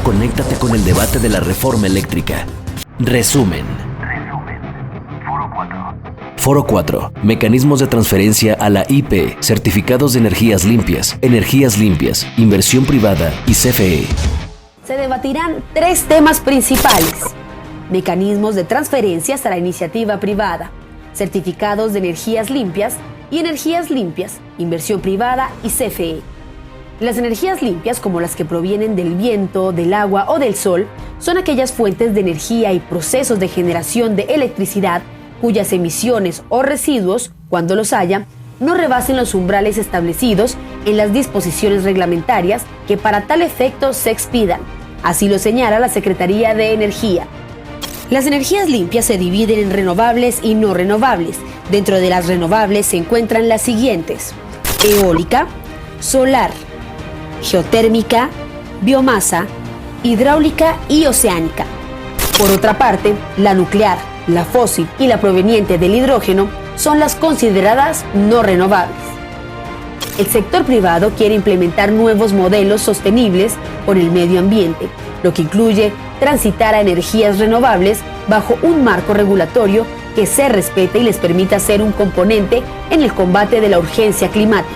conéctate con el debate de la reforma eléctrica. Resumen. Foro 4. Mecanismos de transferencia a la IP, certificados de energías limpias, inversión privada y CFE. Se debatirán 3 temas principales: mecanismos de transferencias a la iniciativa privada, certificados de energías limpias, inversión privada y CFE. Las energías limpias, como las que provienen del viento, del agua o del sol, son aquellas fuentes de energía y procesos de generación de electricidad cuyas emisiones o residuos, cuando los haya, no rebasen los umbrales establecidos en las disposiciones reglamentarias que para tal efecto se expidan. Así lo señala la Secretaría de Energía. Las energías limpias se dividen en renovables y no renovables. Dentro de las renovables se encuentran las siguientes: eólica, solar, geotérmica, biomasa, hidráulica y oceánica. Por otra parte, la nuclear, la fósil y la proveniente del hidrógeno son las consideradas no renovables. El sector privado quiere implementar nuevos modelos sostenibles con el medio ambiente, lo que incluye transitar a energías renovables bajo un marco regulatorio que se respete y les permita ser un componente en el combate de la urgencia climática.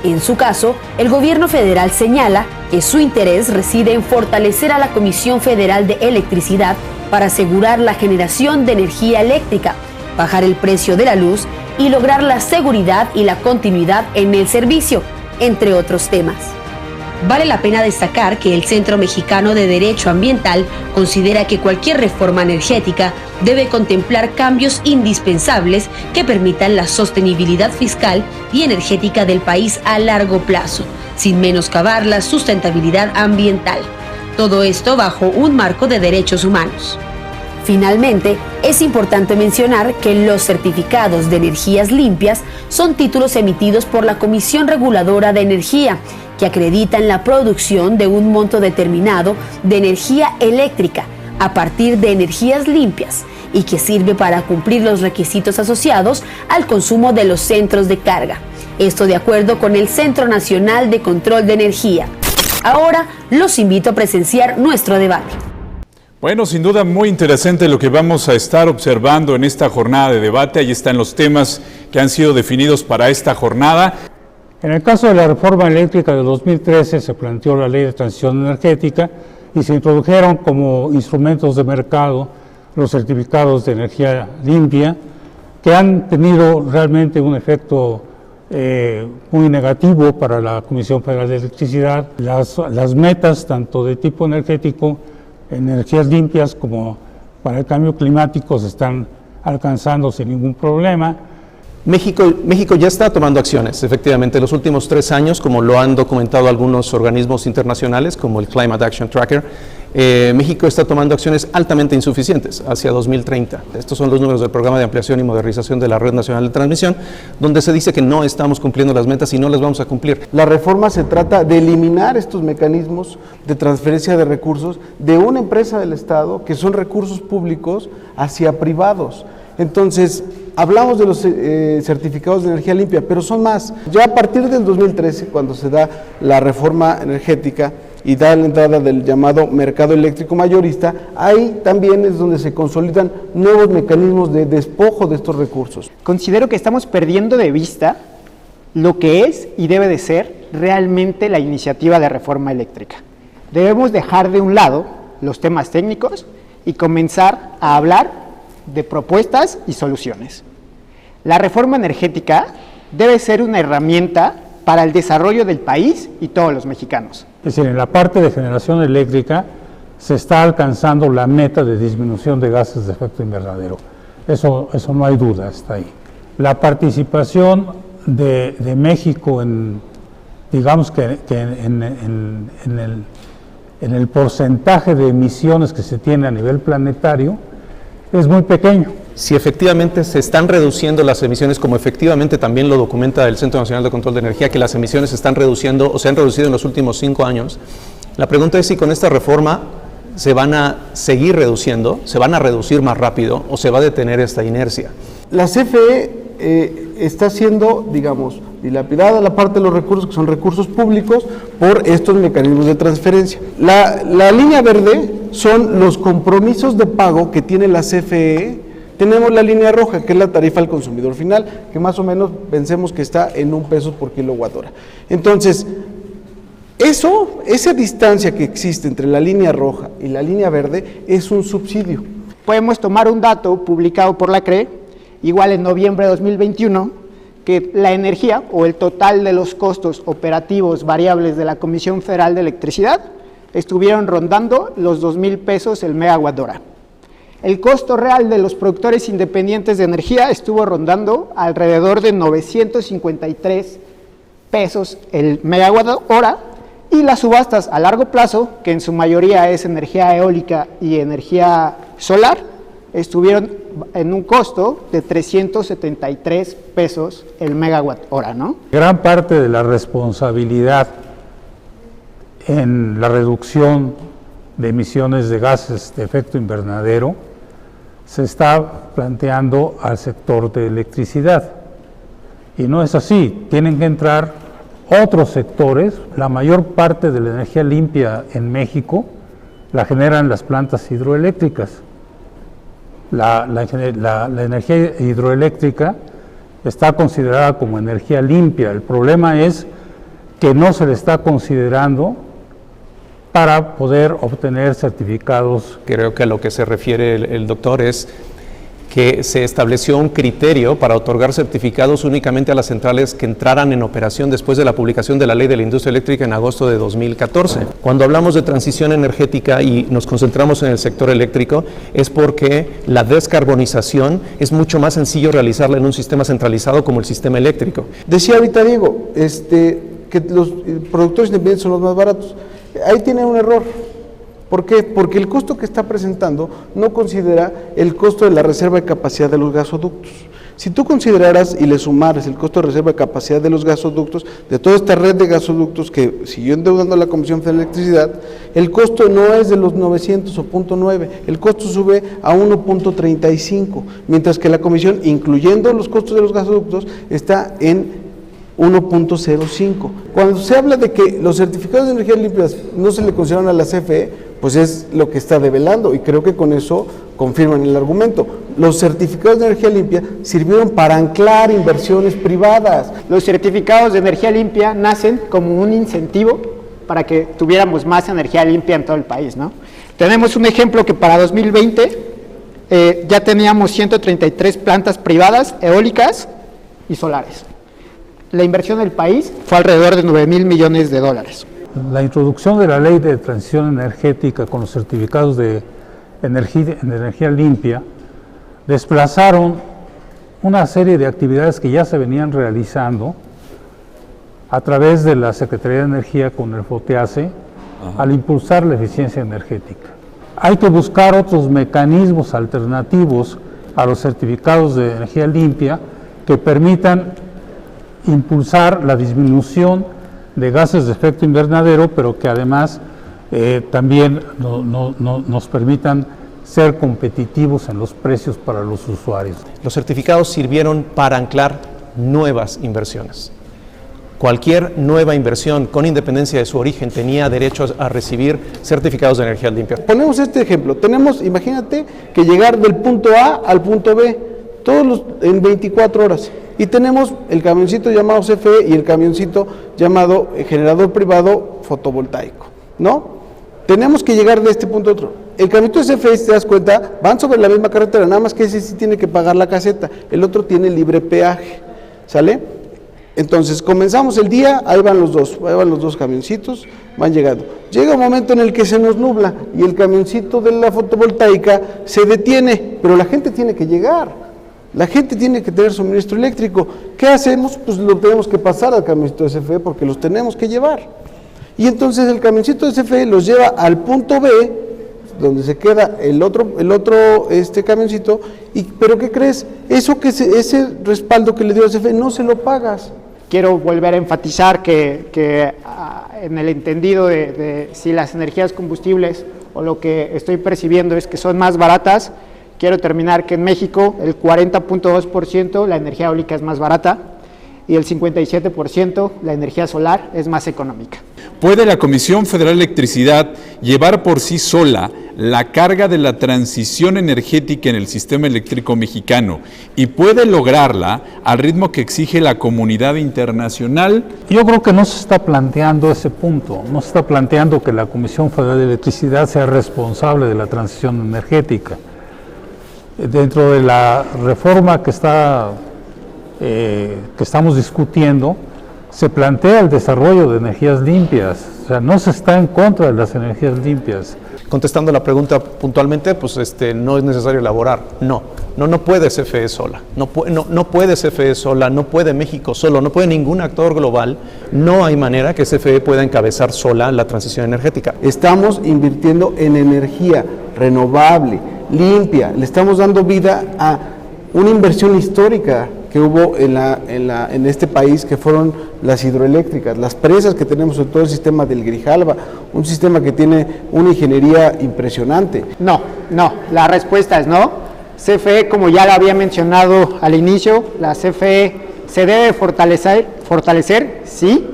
En su caso, el gobierno federal señala que su interés reside en fortalecer a la Comisión Federal de Electricidad para asegurar la generación de energía eléctrica, bajar el precio de la luz y lograr la seguridad y la continuidad en el servicio, entre otros temas. Vale la pena destacar que el Centro Mexicano de Derecho Ambiental considera que cualquier reforma energética debe contemplar cambios indispensables que permitan la sostenibilidad fiscal y energética del país a largo plazo, sin menoscabar la sustentabilidad ambiental. Todo esto bajo un marco de derechos humanos. Finalmente, es importante mencionar que los certificados de energías limpias son títulos emitidos por la Comisión Reguladora de Energía, que acreditan la producción de un monto determinado de energía eléctrica a partir de energías limpias y que sirve para cumplir los requisitos asociados al consumo de los centros de carga. Esto de acuerdo con el Centro Nacional de Control de Energía. Ahora los invito a presenciar nuestro debate. Bueno, sin duda muy interesante lo que vamos a estar observando en esta jornada de debate. Ahí están los temas que han sido definidos para esta jornada. En el caso de la reforma eléctrica de 2013 se planteó la Ley de Transición Energética y se introdujeron como instrumentos de mercado los certificados de energía limpia, que han tenido realmente un efecto muy negativo para la Comisión Federal de Electricidad. Las metas, tanto de tipo energético, energías limpias, como para el cambio climático, se están alcanzando sin ningún problema. México ya está tomando acciones, efectivamente, en los últimos 3 años, como lo han documentado algunos organismos internacionales, como el Climate Action Tracker. México está tomando acciones altamente insuficientes hacia 2030. Estos son los números del Programa de Ampliación y Modernización de la Red Nacional de Transmisión, donde se dice que no estamos cumpliendo las metas y no las vamos a cumplir. La reforma se trata de eliminar estos mecanismos de transferencia de recursos de una empresa del Estado, que son recursos públicos, hacia privados. Entonces, hablamos de los certificados de energía limpia, pero son más. Ya a partir del 2013, cuando se da la reforma energética y da la entrada del llamado mercado eléctrico mayorista, ahí también es donde se consolidan nuevos mecanismos de despojo de estos recursos. Considero que estamos perdiendo de vista lo que es y debe de ser realmente la iniciativa de reforma eléctrica. Debemos dejar de un lado los temas técnicos y comenzar a hablar de propuestas y soluciones. La reforma energética debe ser una herramienta para el desarrollo del país y todos los mexicanos. Es decir, en la parte de generación eléctrica se está alcanzando la meta de disminución de gases de efecto invernadero. Eso no hay duda, está ahí. La participación de México en, digamos que en el porcentaje de emisiones que se tiene a nivel planetario es muy pequeño. Si efectivamente se están reduciendo las emisiones, como efectivamente también lo documenta el Centro Nacional de Control de Energía, que las emisiones se están reduciendo o se han reducido en los últimos 5 años, la pregunta es si con esta reforma se van a seguir reduciendo, se van a reducir más rápido o se va a detener esta inercia. La CFE está siendo, digamos, dilapidada la parte de los recursos, que son recursos públicos, por estos mecanismos de transferencia. La línea verde son los compromisos de pago que tiene la CFE. Tenemos la línea roja, que es la tarifa al consumidor final, que más o menos pensemos que está en $1 por kilowatt hora. Entonces, esa distancia que existe entre la línea roja y la línea verde es un subsidio. Podemos tomar un dato publicado por la CRE, igual en noviembre de 2021, que la energía o el total de los costos operativos variables de la Comisión Federal de Electricidad estuvieron rondando los $2,000 el megawatt hora. El costo real de los productores independientes de energía estuvo rondando alrededor de $953 el megawatt hora, y las subastas a largo plazo, que en su mayoría es energía eólica y energía solar, estuvieron en un costo de $373 el megawatt hora, ¿no? Gran parte de la responsabilidad en la reducción de emisiones de gases de efecto invernadero se está planteando al sector de electricidad. Y no es así, tienen que entrar otros sectores. La mayor parte de la energía limpia en México la generan las plantas hidroeléctricas. La energía hidroeléctrica está considerada como energía limpia. El problema es que no se le está considerando para poder obtener certificados. Creo que a lo que se refiere el doctor es que se estableció un criterio para otorgar certificados únicamente a las centrales que entraran en operación después de la publicación de la Ley de la Industria Eléctrica en agosto de 2014. Cuando hablamos de transición energética y nos concentramos en el sector eléctrico, es porque la descarbonización es mucho más sencillo realizarla en un sistema centralizado como el sistema eléctrico. Decía ahorita Diego, que los productores independientes son los más baratos. Ahí tiene un error. ¿Por qué? Porque el costo que está presentando no considera el costo de la reserva de capacidad de los gasoductos. Si tú consideraras y le sumaras el costo de reserva de capacidad de los gasoductos, de toda esta red de gasoductos que siguió endeudando la Comisión Federal de Electricidad, el costo no es de los 900 o 0.9, el costo sube a 1.35, mientras que la Comisión, incluyendo los costos de los gasoductos, está en 1.05. Cuando se habla de que los certificados de energías limpias no se le consideran a la CFE, pues es lo que está develando, y creo que con eso confirman el argumento. Los certificados de energía limpia sirvieron para anclar inversiones privadas. Los certificados de energía limpia nacen como un incentivo para que tuviéramos más energía limpia en todo el país, ¿no? Tenemos un ejemplo que para 2020 ya teníamos 133 plantas privadas, eólicas y solares. La inversión del país fue alrededor de $9,000 millones. La introducción de la Ley de Transición Energética con los certificados de energía limpia desplazaron una serie de actividades que ya se venían realizando a través de la Secretaría de Energía con el FOTEACE al impulsar la eficiencia energética. Hay que buscar otros mecanismos alternativos a los certificados de energía limpia que permitan impulsar la disminución de gases de efecto invernadero, pero que además también nos permitan ser competitivos en los precios para los usuarios. Los certificados sirvieron para anclar nuevas inversiones. Cualquier nueva inversión, con independencia de su origen, tenía derecho a recibir certificados de energía limpia. Ponemos este ejemplo. Imagínate que llegar del punto A al punto B, en 24 horas. Y tenemos el camioncito llamado CFE y el camioncito llamado generador privado fotovoltaico, ¿no? Tenemos que llegar de este punto a otro. El camioncito de CFE, si te das cuenta, van sobre la misma carretera, nada más que ese sí tiene que pagar la caseta, el otro tiene libre peaje, ¿sale? Entonces, comenzamos el día, ahí van los dos camioncitos, van llegando. Llega un momento en el que se nos nubla y el camioncito de la fotovoltaica se detiene, pero la gente tiene que llegar. La gente tiene que tener suministro eléctrico. ¿Qué hacemos? Pues lo tenemos que pasar al camioncito de CFE porque los tenemos que llevar. Y entonces el camioncito de CFE los lleva al punto B, donde se queda el otro camioncito. Pero ¿qué crees? Ese respaldo que le dio a CFE no se lo pagas. Quiero volver a enfatizar que en el entendido de si las energías combustibles o lo que estoy percibiendo es que son más baratas, quiero terminar que en México el 40.2% la energía eólica es más barata y el 57% la energía solar es más económica. ¿Puede la Comisión Federal de Electricidad llevar por sí sola la carga de la transición energética en el sistema eléctrico mexicano y puede lograrla al ritmo que exige la comunidad internacional? Yo creo que no se está planteando ese punto, no se está planteando que la Comisión Federal de Electricidad sea responsable de la transición energética. Dentro de la reforma que estamos discutiendo, se plantea el desarrollo de energías limpias, o sea, no se está en contra de las energías limpias. Contestando la pregunta puntualmente, pues no es necesario elaborar. No puede CFE sola. No puede CFE sola, no puede México solo, no puede ningún actor global. No hay manera que CFE pueda encabezar sola la transición energética. Estamos invirtiendo en energía renovable, limpia. Le estamos dando vida a una inversión histórica que hubo en este país, que fueron las hidroeléctricas, las presas que tenemos en todo el sistema del Grijalva, un sistema que tiene una ingeniería impresionante. No, la respuesta es no. CFE, como ya lo había mencionado al inicio, la CFE se debe fortalecer, sí,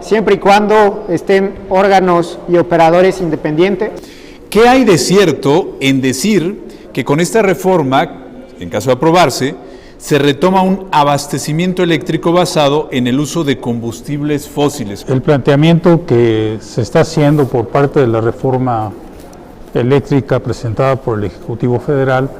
siempre y cuando estén órganos y operadores independientes. ¿Qué hay de cierto en decir que con esta reforma, en caso de aprobarse, se retoma un abastecimiento eléctrico basado en el uso de combustibles fósiles? El planteamiento que se está haciendo por parte de la reforma eléctrica presentada por el Ejecutivo Federal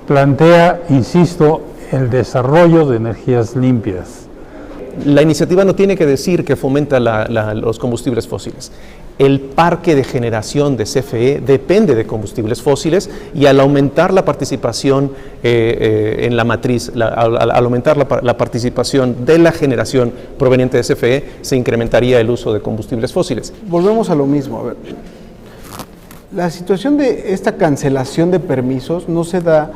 plantea, insisto, el desarrollo de energías limpias. La iniciativa no tiene que decir que fomenta los combustibles fósiles. El parque de generación de CFE depende de combustibles fósiles y al aumentar la participación en la matriz, al aumentar la participación de la generación proveniente de CFE, se incrementaría el uso de combustibles fósiles. Volvemos a lo mismo. A ver, la situación de esta cancelación de permisos no se da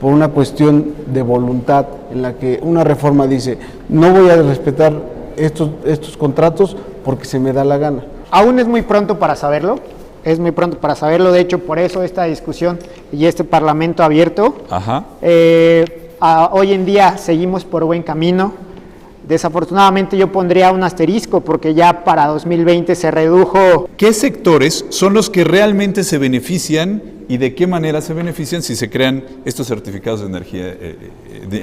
por una cuestión de voluntad en la que una reforma dice no voy a respetar estos contratos porque se me da la gana. Aún es muy pronto para saberlo, de hecho por eso esta discusión y este Parlamento abierto. Ajá. Hoy en día seguimos por buen camino. Desafortunadamente yo pondría un asterisco porque ya para 2020 se redujo. ¿Qué sectores son los que realmente se benefician y de qué manera se benefician si se crean estos certificados de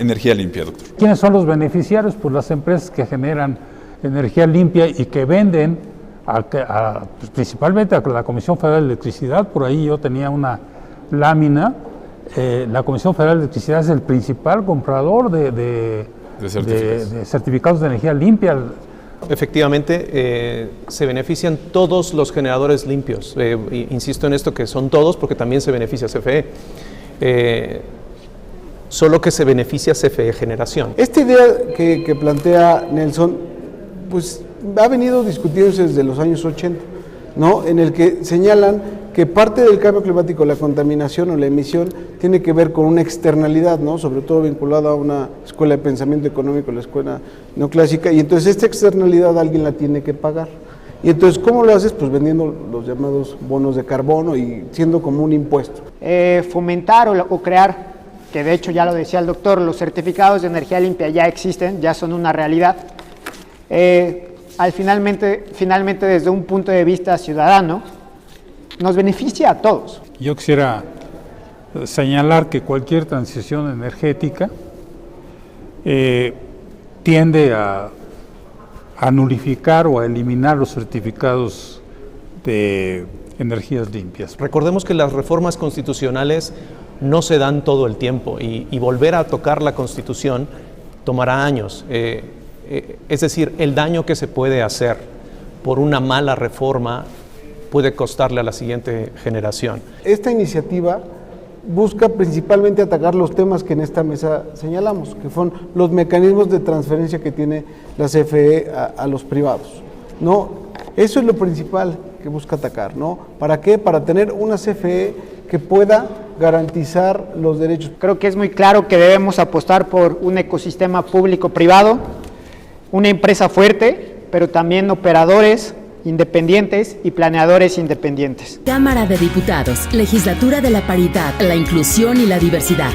energía limpia, doctor? ¿Quiénes son los beneficiarios? Pues las empresas que generan energía limpia y que venden principalmente a la Comisión Federal de Electricidad. Por ahí yo tenía una lámina. La Comisión Federal de Electricidad es el principal comprador de certificados de energía limpia. Efectivamente, se benefician todos los generadores limpios. Insisto en esto que son todos porque también se beneficia CFE. Solo que se beneficia CFE Generación. Esta idea que plantea Nelson, pues ha venido discutiéndose desde los años 80, ¿no? En el que señalan que parte del cambio climático, la contaminación o la emisión, tiene que ver con una externalidad, ¿no? Sobre todo vinculada a una escuela de pensamiento económico, la escuela neoclásica, y entonces esta externalidad alguien la tiene que pagar. Y entonces, ¿cómo lo haces? Pues vendiendo los llamados bonos de carbono y siendo como un impuesto. Fomentar o crear, que de hecho ya lo decía el doctor, los certificados de energía limpia ya existen, ya son una realidad. Finalmente desde un punto de vista ciudadano, nos beneficia a todos. Yo quisiera señalar que cualquier transición energética tiende a nulificar o a eliminar los certificados de energías limpias. Recordemos que las reformas constitucionales no se dan todo el tiempo y volver a tocar la Constitución tomará años. Es decir, el daño que se puede hacer por una mala reforma puede costarle a la siguiente generación. Esta iniciativa busca principalmente atacar los temas que en esta mesa señalamos, que son los mecanismos de transferencia que tiene la CFE a los privados, ¿no? Eso es lo principal que busca atacar, ¿no? ¿Para qué? Para tener una CFE que pueda garantizar los derechos. Creo que es muy claro que debemos apostar por un ecosistema público-privado, una empresa fuerte, pero también operadores independientes y planeadores independientes. Cámara de Diputados, Legislatura de la Paridad, la Inclusión y la Diversidad.